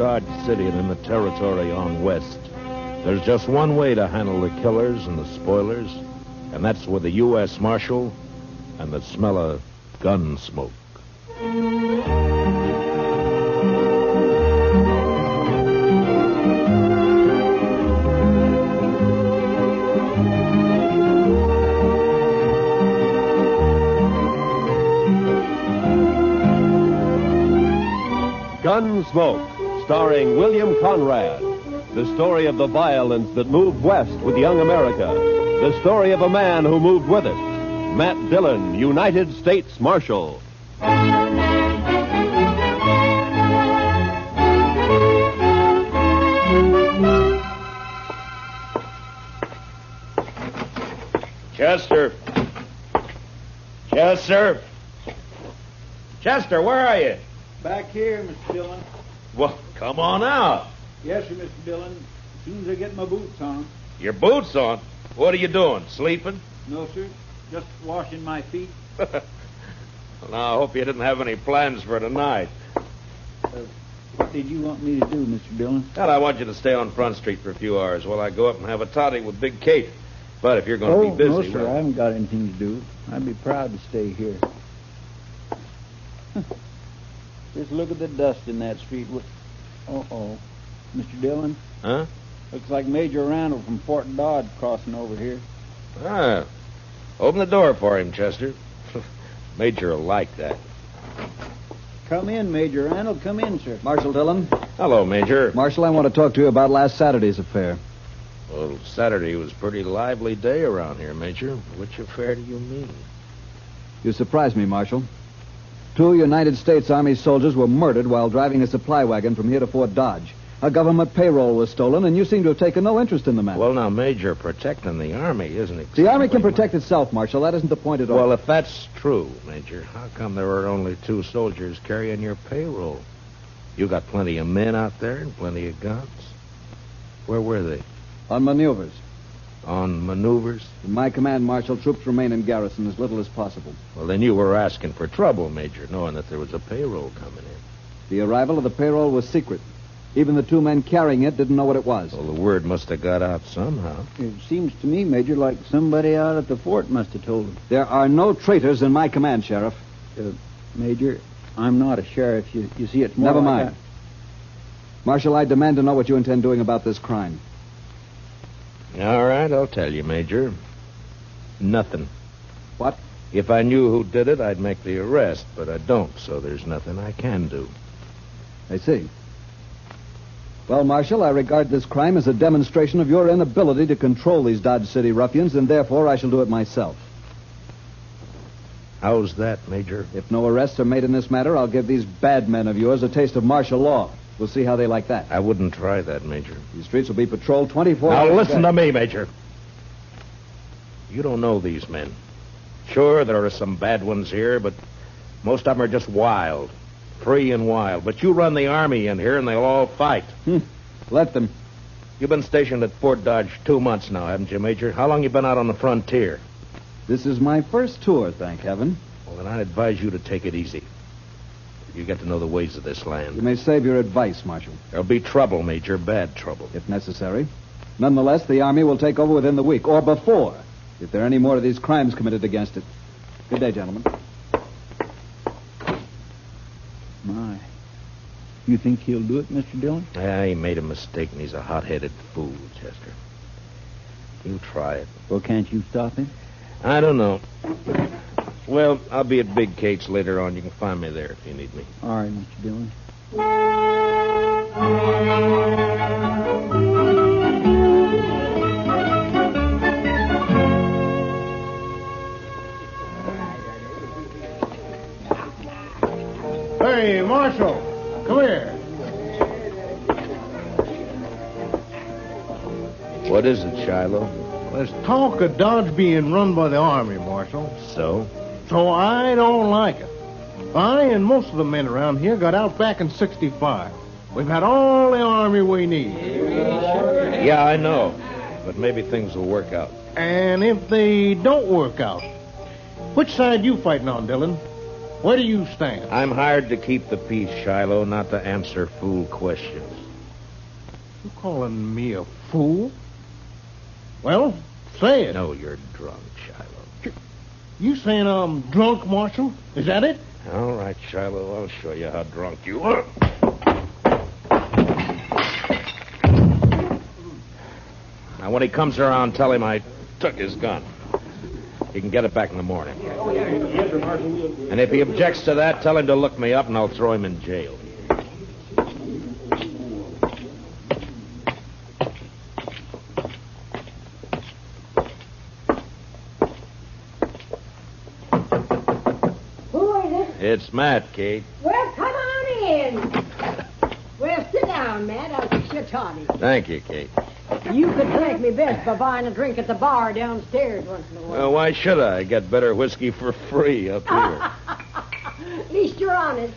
Dodge City and in the territory on west, there's just one way to handle the killers and the spoilers, and that's with the U.S. Marshal and the smell of gun smoke. Gunsmoke, starring William Conrad. The story of the violence that moved west with young America. The story of a man who moved with it. Matt Dillon, United States Marshal. Chester. Chester. Chester, where are you? Back here, Mr. Dillon. Well, come on out. Yes, sir, Mr. Dillon. As soon as I get my boots on. Your boots on? What are you doing, sleeping? No, sir. Just washing my feet. Well, now, I hope you didn't have any plans for tonight. What did you want me to do, Mr. Dillon? Well, I want you to stay on Front Street for a few hours while I go up and have a toddy with Big Kate. But if you're going to be busy... No, sir, well... I haven't got anything to do. I'd be proud to stay here. Just look at the dust in that street. Uh-oh. Mr. Dillon? Huh? Looks like Major Randall from Fort Dodge crossing over here. Ah. Open the door for him, Chester. Major will like that. Come in, Major Randall. Come in, sir. Marshal Dillon. Hello, Major. Marshal, I want to talk to you about last Saturday's affair. Well, Saturday was a pretty lively day around here, Major. Which affair do you mean? You surprised me, Marshal. 2 United States Army soldiers were murdered while driving a supply wagon from here to Fort Dodge. A government payroll was stolen, and you seem to have taken no interest in the matter. Well, now, Major, protecting the Army isn't exactly... The Army can protect itself, Marshal. That isn't the point at all. Well, if that's true, Major, how come there were only 2 soldiers carrying your payroll? You got plenty of men out there and plenty of guns. Where were they? On maneuvers. On maneuvers? In my command, Marshal, troops remain in garrison as little as possible. Well, then you were asking for trouble, Major, knowing that there was a payroll coming in. The arrival of the payroll was secret. Even the 2 men carrying it didn't know what it was. Well, the word must have got out somehow. It seems to me, Major, like somebody out at the fort must have told him. There are no traitors in my command, Sheriff. Major, I'm not a sheriff. You see, it's more Never like mind. Marshal, I demand to know what you intend doing about this crime. All right, I'll tell you, Major. Nothing. What? If I knew who did it, I'd make the arrest, but I don't, so there's nothing I can do. I see. Well, Marshal, I regard this crime as a demonstration of your inability to control these Dodge City ruffians, and therefore I shall do it myself. How's that, Major? If no arrests are made in this matter, I'll give these bad men of yours a taste of martial law. We'll see how they like that. I wouldn't try that, Major. These streets will be patrolled 24 hours. Now, listen to me, Major. You don't know these men. Sure, there are some bad ones here, but most of them are just wild. Free and wild. But you run the Army in here, and they'll all fight. Let them. You've been stationed at Fort Dodge 2 months now, haven't you, Major? How long you been out on the frontier? This is my first tour, thank heaven. Well, then I'd advise you to take it easy. You get to know the ways of this land. You may save your advice, Marshal. There'll be trouble, Major, bad trouble. If necessary. Nonetheless, the Army will take over within the week, or before, if there are any more of these crimes committed against it. Good day, gentlemen. My. You think he'll do it, Mr. Dillon? Yeah, he made a mistake, and he's a hot-headed fool, Chester. You try it. Well, can't you stop him? I don't know. Well, I'll be at Big Kate's later on. You can find me there if you need me. All right, Mr. Dillon. Hey, Marshal, come here. What is it, Shiloh? There's talk of Dodge being run by the Army, Marshal. So? So I don't like it. I and most of the men around here got out back in 65. We've had all the Army we need. Yeah, I know. But maybe things will work out. And if they don't work out, which side you fighting on, Dillon? Where do you stand? I'm hired to keep the peace, Shiloh, not to answer fool questions. You calling me a fool? Well, say it. No, you're drunk, Shiloh. You saying I'm drunk, Marshal? Is that it? All right, Shiloh, I'll show you how drunk you are. Now, when he comes around, tell him I took his gun. He can get it back in the morning. And if he objects to that, tell him to look me up and I'll throw him in jail. Who is it? It's Matt, Kate. Well, come on in. Well, sit down, Matt. I'll fix you a toddy. Thank you, Kate. You could thank me best by buying a drink at the bar downstairs once in a while. Well, why should I? Get better whiskey for free up here. At least you're honest.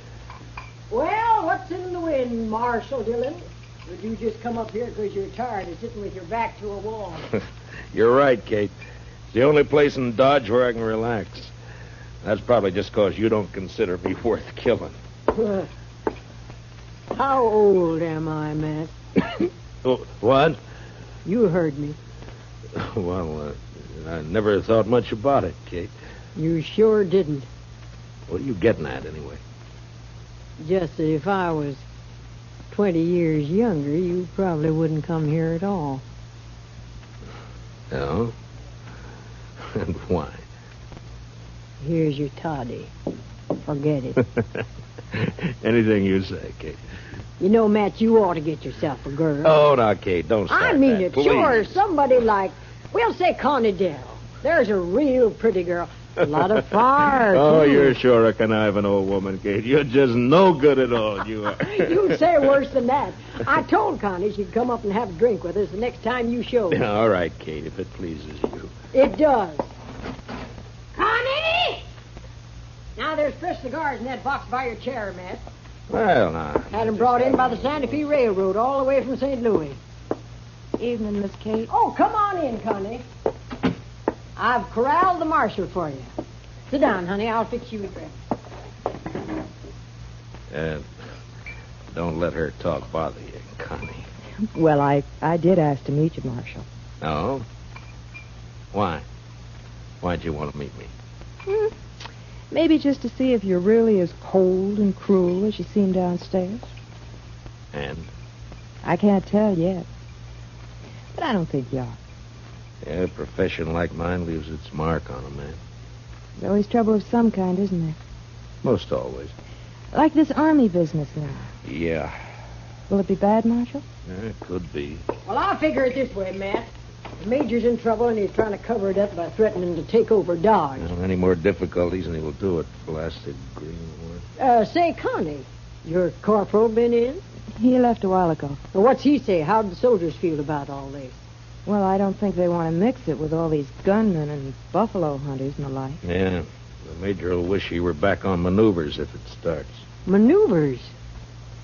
Well, what's in the wind, Marshal Dillon? Would you just come up here because you're tired of sitting with your back to a wall? You're right, Kate. It's the only place in Dodge where I can relax. That's probably just because you don't consider me worth killing. How old am I, Matt? Oh, what? You heard me. Well, I never thought much about it, Kate. You sure didn't. What are you getting at, anyway? Just that if I was 20 years younger, you probably wouldn't come here at all. No? And why? Here's your toddy. Forget it. Anything you say, Kate. You know, Matt, you ought to get yourself a girl. Oh, now, Kate, don't start I mean that, it. please. Sure, somebody like, we'll say Connie Dell. There's a real pretty girl. A lot of fire, Oh, too. you're sure a conniving old woman, Kate. You're just no good at all, you are. You'd say worse than that. I told Connie she'd come up and have a drink with us the next time you showed. All right, Kate, if it pleases you. It does. Connie! Now, there's fresh cigars in that box by your chair, Matt. Well, now. Had them brought in by the Santa Fe Railroad all the way from St. Louis. Evening, Miss Kate. Oh, come on in, Connie. I've corralled the marshal for you. Sit down, honey. I'll fix you a drink. Don't let her talk bother you, Connie. Well, I did ask to meet you, Marshal. No? Why? Why'd you want to meet me? Maybe just to see if you're really as cold and cruel as you seem downstairs. And? I can't tell yet. But I don't think you are. Yeah, a profession like mine leaves its mark on a man. There's always trouble of some kind, isn't there? Most always. Like this army business now. Yeah. Will it be bad, Marshal? It could be. Well, I'll figure it this way, Matt. The Major's in trouble, and he's trying to cover it up by threatening to take over Dodge. Any more difficulties, and he will do it. Blasted greenwood. Say, Connie, your corporal been in? He left a while ago. Well, what's he say? How'd the soldiers feel about all this? Well, I don't think they want to mix it with all these gunmen and buffalo hunters and the like. Yeah. The Major will wish he were back on maneuvers if it starts. Maneuvers?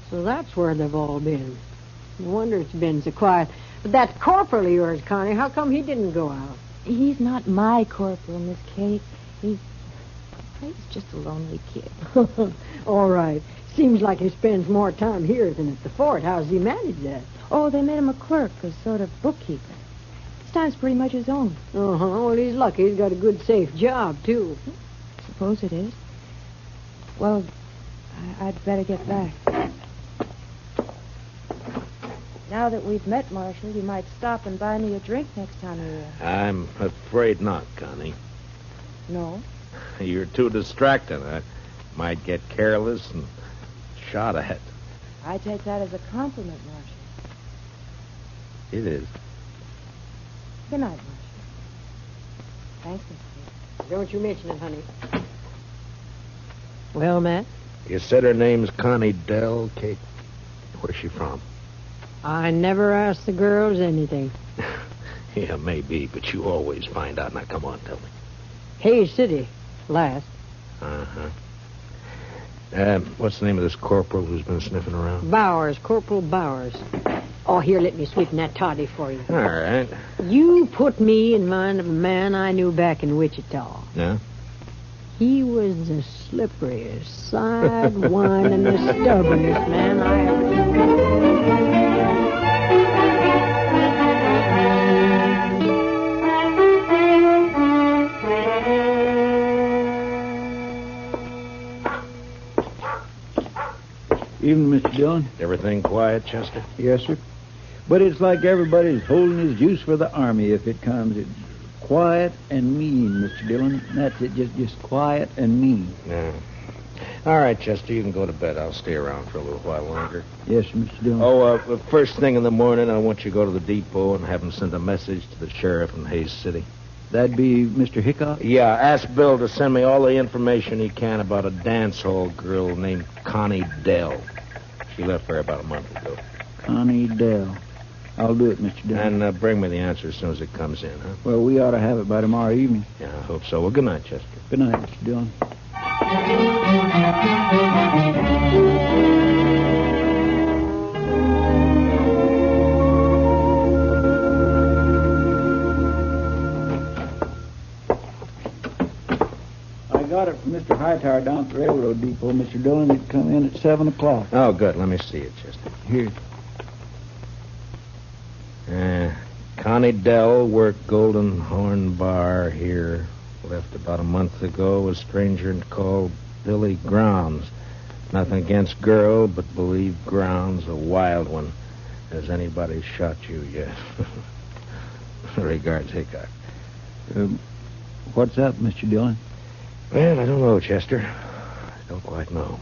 So that's where they've all been. No wonder it's been so quiet. But that corporal of yours, Connie, how come he didn't go out? He's not my corporal, Miss Kate. He's just a lonely kid. All right. Seems like he spends more time here than at the fort. How's he manage that? Oh, they made him a clerk, a sort of bookkeeper. His time's pretty much his own. Uh-huh. Well, he's lucky. He's got a good, safe job, too. Suppose it is. Well, I'd better get back. Now that we've met, Marshal, you might stop and buy me a drink next time you're here. I'm afraid not, Connie. No? You're too distracting. I might get careless and shot at. I take that as a compliment, Marshal. It is. Good night, Marshal. Thanks, Miss Kate. Don't you mention it, honey. Well, Matt? You said her name's Connie Dell, Kate. Where's she from? I never ask the girls anything. Yeah, maybe, but you always find out. Now, come on, tell me. Hayes City, last. Uh-huh. What's the name of this corporal who's been sniffing around? Bowers, Corporal Bowers. Oh, here, let me sweeten that toddy for you. All right. You put me in mind of a man I knew back in Wichita. Yeah? He was the slipperiest, side one, and the stubbornest man I ever Evening, Mr. Dillon. Everything quiet, Chester? Yes, sir. But it's like everybody's holding his juice for the Army if it comes. It's quiet and mean, Mr. Dillon. That's it, just quiet and mean. Yeah. All right, Chester, you can go to bed. I'll stay around for a little while longer. Yes, sir, Mr. Dillon. Oh, first thing in the morning, I want you to go to the depot and have him send a message to the sheriff in Hayes City. That'd be Mr. Hickok? Yeah, ask Bill to send me all the information he can about a dance hall girl named Connie Dell. She left there about a month ago. Connie Dell. I'll do it, Mr. Dillon. And bring me the answer as soon as it comes in, huh? Well, we ought to have it by tomorrow evening. Yeah, I hope so. Well, good night, Chester. Good night, Mr. Dillon. I got it from Mr. Hightower down at the railroad depot, Mr. Dillon. It come in at 7 o'clock. Oh, good. Let me see it, Chester. Here. Connie Dell worked Golden Horn Bar here. Left about a month ago. A stranger called Billy Grounds. Nothing against girl, but believe Grounds a wild one. Has anybody shot you yet? Regards, Hickok. What's up, Mr. Dillon? Well, I don't know, Chester. I don't quite know.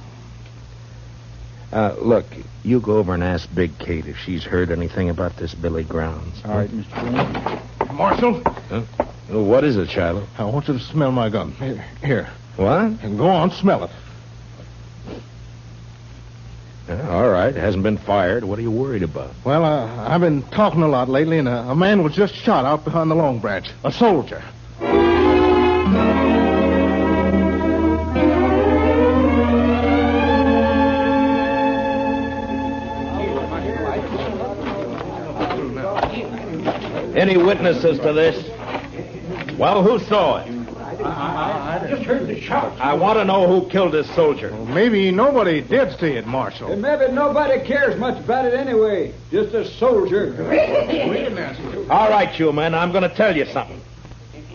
Look, you go over and ask Big Kate if she's heard anything about this Billy Grounds. All right, Mr. Dillon. Marshal, Huh? Well, what is it, Shiloh? I want you to smell my gun. Here. What? And go on, smell it. All right. It hasn't been fired. What are you worried about? Well, I've been talking a lot lately, and a man was just shot out behind the Long Branch. A soldier. Any witnesses to this? Well, who saw it? I just heard the shot. I want to know who killed this soldier. Well, maybe nobody did see it, Marshal. And maybe nobody cares much about it anyway. Just a soldier. All right, you men, I'm going to tell you something.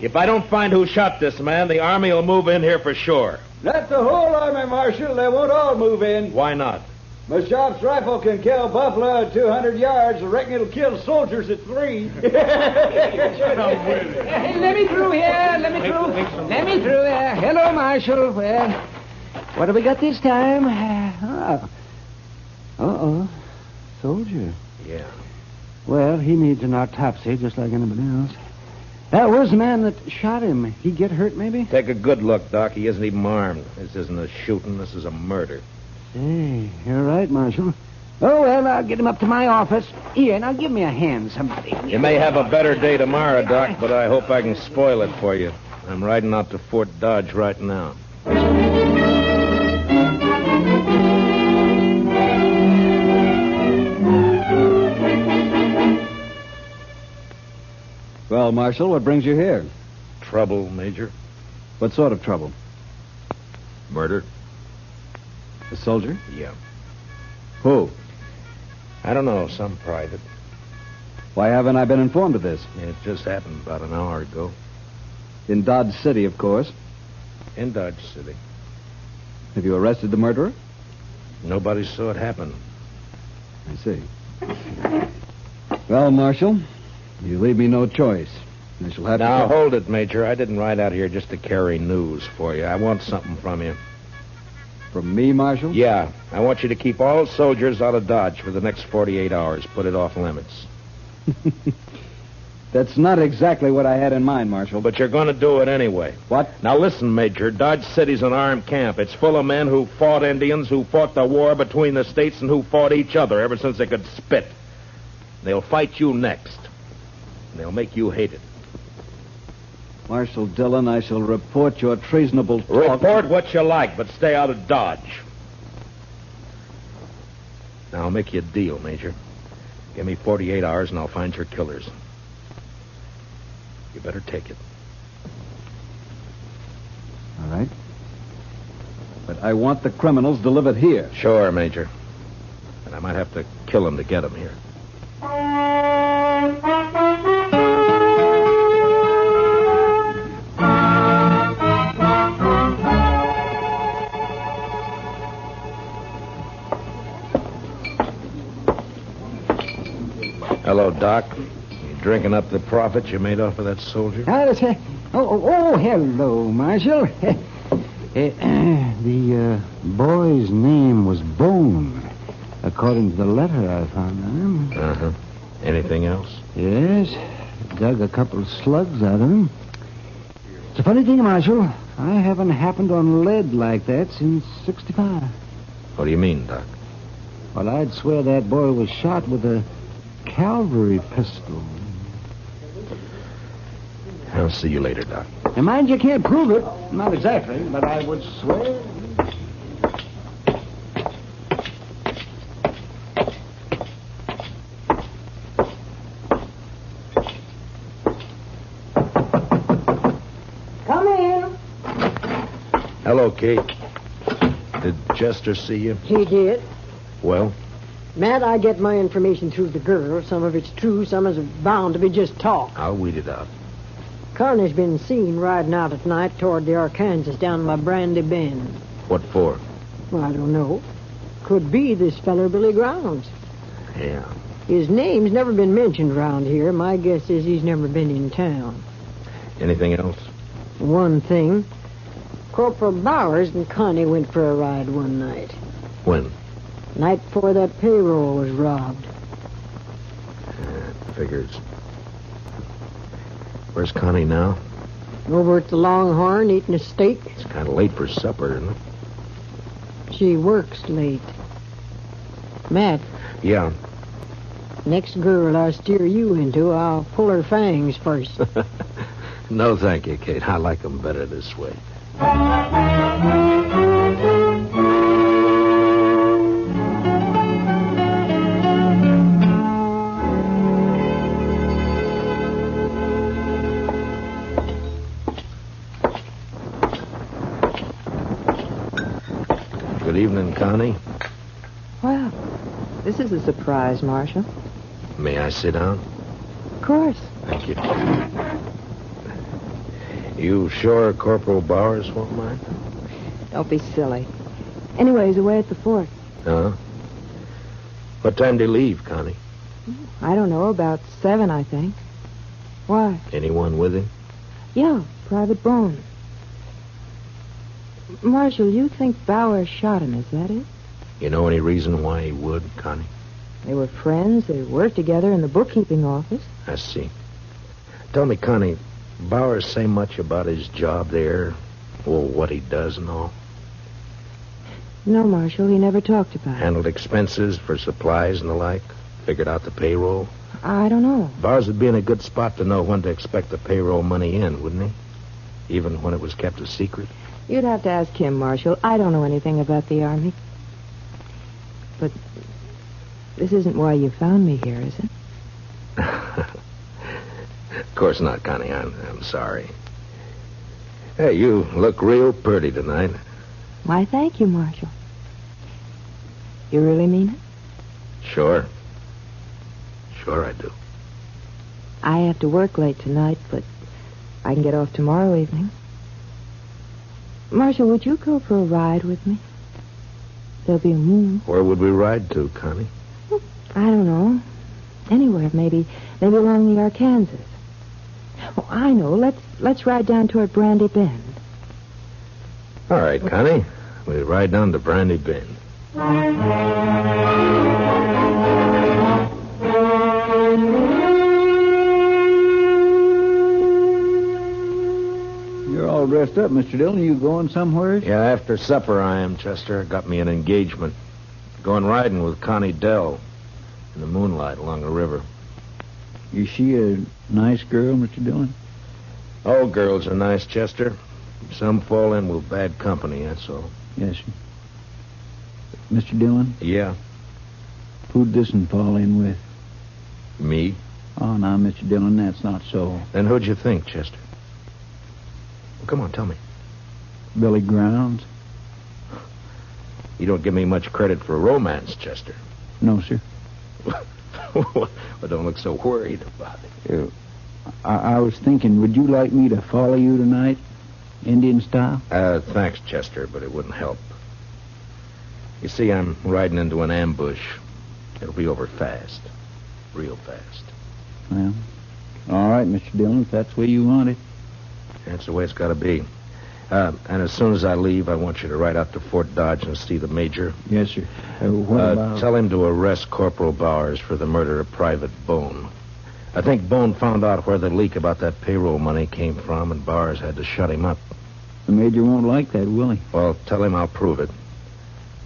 If I don't find who shot this man, the Army will move in here for sure. Not the whole army, Marshal. They won't all move in. Why not? My shop's rifle can kill buffalo at 200 yards. I reckon it'll kill soldiers at 3. Let me through here. Let me through here. Hello, Marshal. Well, what have we got this time? Soldier. Yeah. Well, he needs an autopsy just like anybody else. Where's the man that shot him? He get hurt, maybe? Take a good look, Doc. He isn't even armed. This isn't a shooting. This is a murder. Hey, you're right, Marshal. Oh, well, I'll get him up to my office. Here, now give me a hand, somebody. You may have a better day tomorrow, Doc, but I hope I can spoil it for you. I'm riding out to Fort Dodge right now. Well, Marshal, what brings you here? Trouble, Major? What sort of trouble? Murder? A soldier? Yeah. Who? I don't know, some private. Why haven't I been informed of this? It just happened about an hour ago. In Dodge City, of course. In Dodge City. Have you arrested the murderer? Nobody saw it happen. I see. Well, Marshal, you leave me no choice. I shall have Now, to... hold it, Major. I didn't ride out here just to carry news for you. I want something from you. From me, Marshal? Yeah. I want you to keep all soldiers out of Dodge for the next 48 hours. Put it off limits. That's not exactly what I had in mind, Marshal. But you're going to do it anyway. What? Now, listen, Major. Dodge City's an armed camp. It's full of men who fought Indians, who fought the war between the states, and who fought each other ever since they could spit. They'll fight you next. And they'll make you hate it. Marshal Dillon, I shall report your treasonable talk. Report what you like, but stay out of Dodge. Now, I'll make you a deal, Major. Give me 48 hours, and I'll find your killers. You better take it. All right. I want the criminals delivered here. Sure, Major. And I might have to kill him to get him here. Hello, Doc. You drinking up the profit you made off of that soldier? Hello, Marshal. The boy's name was Bone, according to the letter I found on him. Uh-huh. Anything else? Yes. Dug a couple of slugs out of him. It's a funny thing, Marshal. I haven't happened on lead like that since 65. What do you mean, Doc? Well, I'd swear that boy was shot with a cavalry pistol. I'll see you later, Doc. And mind you can't prove it. Not exactly, but I would swear. Come in. Hello, Kate. Did Chester see you? He did. Well? Matt, I get my information through the girl. Some of it's true, some is bound to be just talk. I'll weed it out. Carney's been seen riding out at night toward the Arkansas down by Brandy Bend. What for? Well, I don't know. Could be this feller Billy Grounds. Yeah. His name's never been mentioned around here. My guess is he's never been in town. Anything else? One thing. Corporal Bowers and Connie went for a ride one night. When? Night before that payroll was robbed. Figures. Where's Connie now? Over at the Longhorn eating a steak. It's kind of late for supper, isn't it? She works late. Matt. Yeah. Next girl I steer you into, I'll pull her fangs first. No, thank you, Kate. I like them better this way. Good evening, Connie. Well, this is a surprise, Marshal. May I sit down? Of course. Thank you. You sure Corporal Bowers won't mind? Don't be silly. Anyway, he's away at the fort. Huh? What time do you leave, Connie? I don't know, about 7, I think. Why? Anyone with him? Yeah, Private Bone. Marshal, you think Bowers shot him, is that it? You know any reason why he would, Connie? They were friends. They worked together in the bookkeeping office. I see. Tell me, Connie, Bowers say much about his job there? Well, what he does and all? No, Marshal, he never talked about it. Handled expenses for supplies and the like? Figured out the payroll? I don't know. Bowers would be in a good spot to know when to expect the payroll money in, wouldn't he? Even when it was kept a secret? You'd have to ask him, Marshal. I don't know anything about the Army. But this isn't why you found me here, is it? Of course not, Connie. I'm sorry. Hey, you look real pretty tonight. Why, thank you, Marshal. You really mean it? Sure. Sure I do. I have to work late tonight, but I can get off tomorrow evening. Marshal, would you go for a ride with me? There'll be a moon. Where would we ride to, Connie? I don't know. Anywhere, maybe along the Arkansas. Oh, I know. Let's ride down toward Brandy Bend. All right, Connie. We'll ride down to Brandy Bend. You're all dressed up, Mr. Dillon. You going somewhere? Yeah, after supper I am, Chester. Got me an engagement. Going riding with Connie Dell in the moonlight along the river. Is she a nice girl, Mr. Dillon? All girls are nice, Chester. Some fall in with bad company, that's all. Yes, sir. Mr. Dillon, Yeah, who'd this one fall in with? me? Oh, now, Mr. Dillon, that's not so. Then who'd you think, Chester? Well, come on, tell me. Billy Grounds? You don't give me much credit for romance, Chester. No, sir. Well, don't look so worried about it. I was thinking, would you like me to follow you tonight, Indian style? Thanks, Chester, but it wouldn't help. You see, I'm riding into an ambush. It'll be over fast. Real fast. Well, all right, Mr. Dillon, if that's the way you want it. That's the way it's got to be. And as soon as I leave, I want you to ride out to Fort Dodge and see the major. Yes, sir. What about... Tell him to arrest Corporal Bowers for the murder of Private Bone. I think Bone found out where the leak about that payroll money came from, and Bowers had to shut him up. The major won't like that, will he? Well, tell him I'll prove it.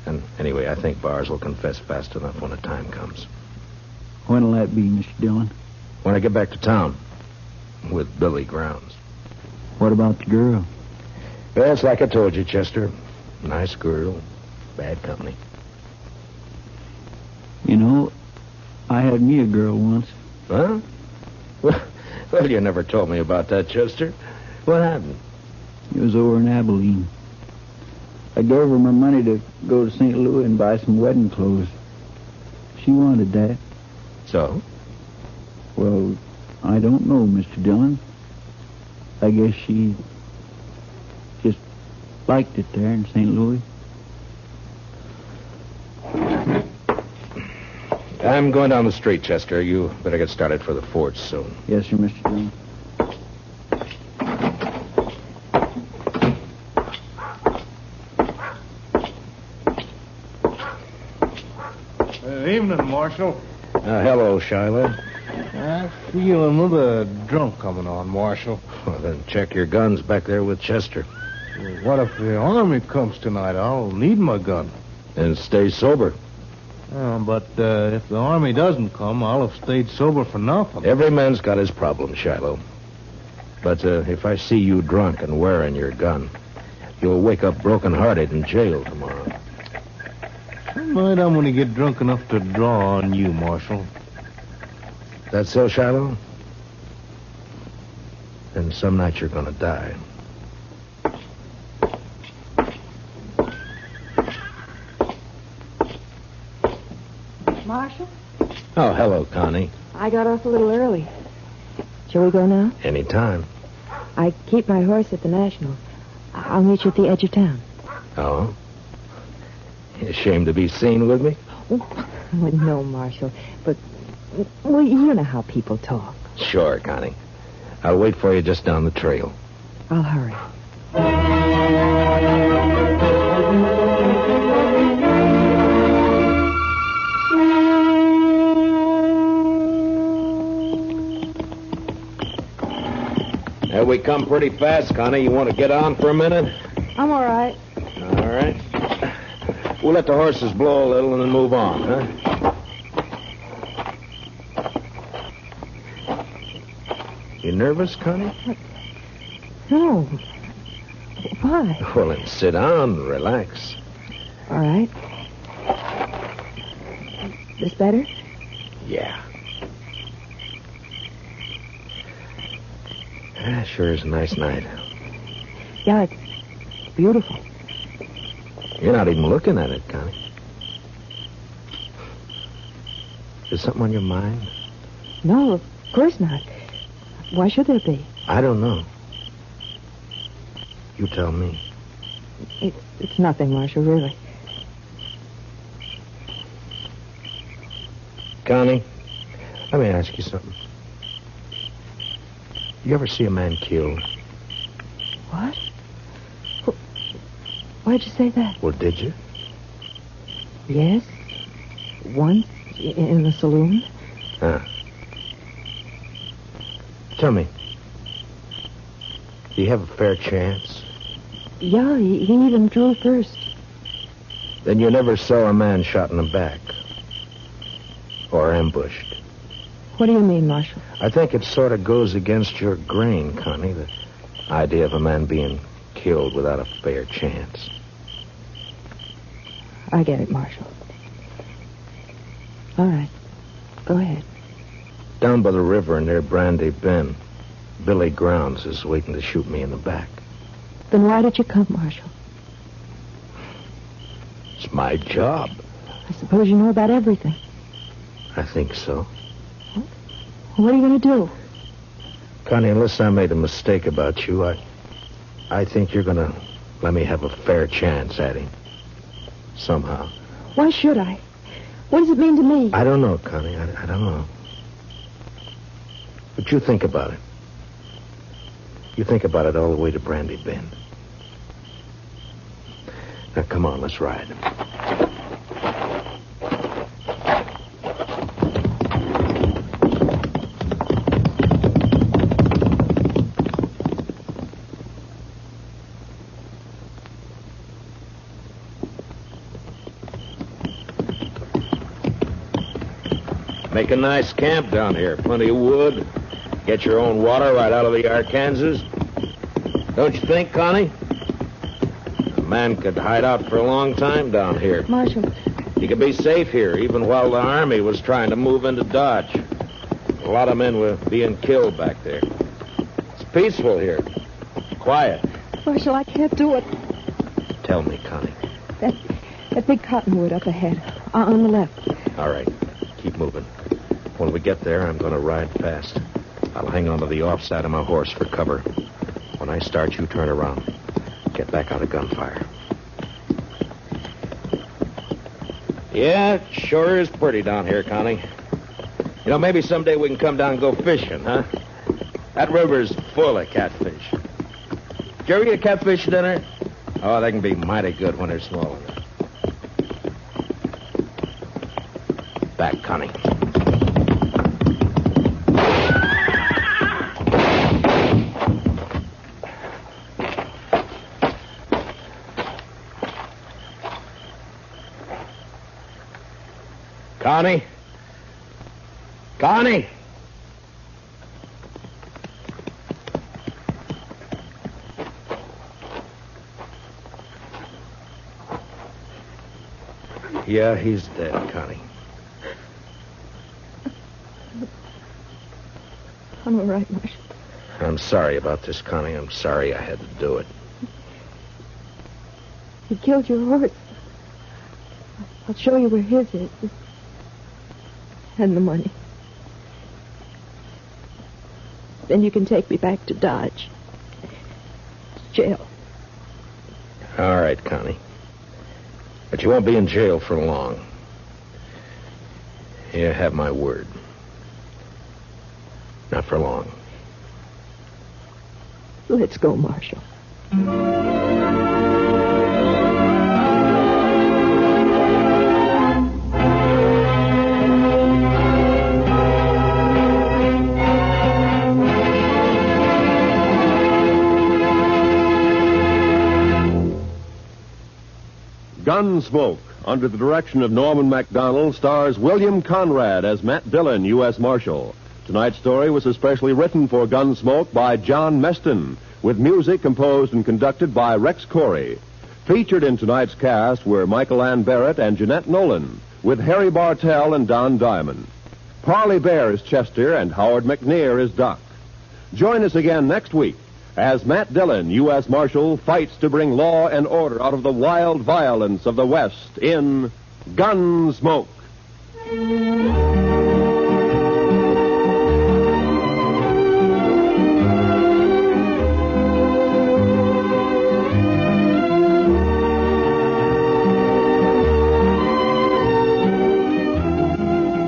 And anyway, I think Bowers will confess fast enough when the time comes. When'll that be, Mr. Dillon? When I get back to town. With Billy Grounds. What about the girl? Well, it's like I told you, Chester. Nice girl. Bad company. You know, I had me a girl once. Huh? Well, you never told me about that, Chester. What happened? It was over in Abilene. I gave her my money to go to St. Louis and buy some wedding clothes. She wanted that. So? Well, I don't know, Mr. Dillon. I guess she just liked it there in St. Louis. I'm going down the street, Chester. You better get started for the fort soon. Yes, sir, Mr. Dillon. Evening, Marshal. Hello, Shiloh. I feel another drunk coming on, Marshal. Well, then check your guns back there with Chester. What if the army comes tonight? I'll need my gun. And stay sober. But if the army doesn't come, I'll have stayed sober for nothing. Every man's got his problems, Shiloh. But if I see you drunk and wearing your gun, you'll wake up broken-hearted in jail tomorrow. Tonight I'm going to get drunk enough to draw on you, Marshal. That so, Shiloh? Then some night you're going to die. Marshal? Oh, hello, Connie. I got off a little early. Shall we go now? Anytime. I keep my horse at the National. I'll meet you at the edge of town. Oh? You ashamed to be seen with me? Well, no, Marshal. But, well, you know how people talk. Sure, Connie. I'll wait for you just down the trail. I'll hurry. We come pretty fast, Connie. You want to get on for a minute? I'm all right. All right. We'll let the horses blow a little and then move on, huh? You nervous, Connie? No. Why? Well, then sit down and relax. All right. This better? Yeah. Sure is a nice night. Yeah, it's beautiful. You're not even looking at it, Connie. Is something on your mind? No, of course not. Why should there be? I don't know. You tell me. It's nothing, Marshal, really. Connie, let me ask you something. You ever see a man killed? What? Why'd you say that? Well, did you? Yes. Once in the saloon. Huh. Tell me, do you have a fair chance? Yeah, he even drew first. Then you never saw a man shot in the back. Or ambushed. What do you mean, Marshal? I think it sort of goes against your grain, Connie, the idea of a man being killed without a fair chance. I get it, Marshal. All right. Go ahead. Down by the river near Brandy Bend, Billy Grounds is waiting to shoot me in the back. Then why did you come, Marshal? It's my job. I suppose you know about everything. I think so. What are you going to do? Connie, unless I made a mistake about you, I think you're going to let me have a fair chance at him. Somehow. Why should I? What does it mean to me? I don't know, Connie. I don't know. But you think about it. You think about it all the way to Brandy Bend. Now, come on, let's ride. Make a nice camp down here. Plenty of wood. Get your own water right out of the Arkansas. Don't you think, Connie? A man could hide out for a long time down here. Marshal. He could be safe here, even while the Army was trying to move into Dodge. A lot of men were being killed back there. It's peaceful here. Quiet. Marshal, I can't do it. Tell me, Connie. That big cottonwood up ahead. On the left. All right. Keep moving. When we get there, I'm going to ride fast. I'll hang on to the offside of my horse for cover. When I start, you turn around. Get back out of gunfire. Yeah, it sure is pretty down here, Connie. You know, maybe someday we can come down and go fishing, huh? That river's full of catfish. Did you ever get a catfish dinner? Oh, they can be mighty good when they're small. Back, Connie. Connie? Connie? Yeah, he's dead, Connie. I'm all right, Marshal. I'm sorry about this, Connie. I'm sorry I had to do it. He killed your horse. I'll show you where his is. And the money. Then you can take me back to Dodge. Jail. All right, Connie. But you won't be in jail for long. You have my word. Not for long. Let's go, Marshal. Gunsmoke, under the direction of Norman MacDonald, stars William Conrad as Matt Dillon, U.S. Marshal. Tonight's story was especially written for Gunsmoke by John Meston, with music composed and conducted by Rex Corey. Featured in tonight's cast were Michael Ann Barrett and Jeanette Nolan, with Harry Bartell and Don Diamond. Parley Bear is Chester, and Howard McNear is Doc. Join us again next week as Matt Dillon, U.S. Marshal, fights to bring law and order out of the wild violence of the West in Gunsmoke.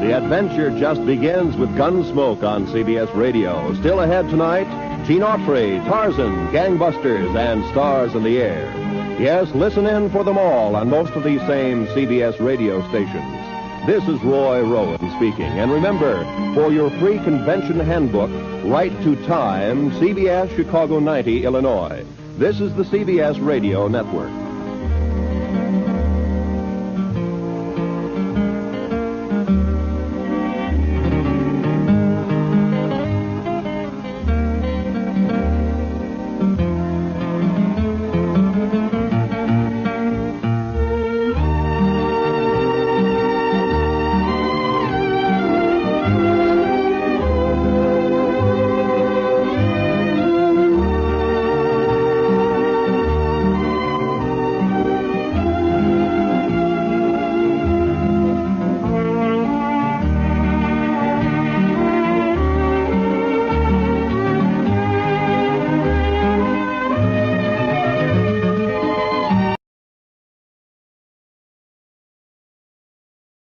The adventure just begins with Gunsmoke on CBS Radio. Still ahead tonight, Gene Autry, Tarzan, Gangbusters, and Stars in the Air. Yes, listen in for them all on most of these same CBS radio stations. This is Roy Rowan speaking. And remember, for your free convention handbook, write to Time, CBS, Chicago 90, Illinois. This is the CBS Radio Network.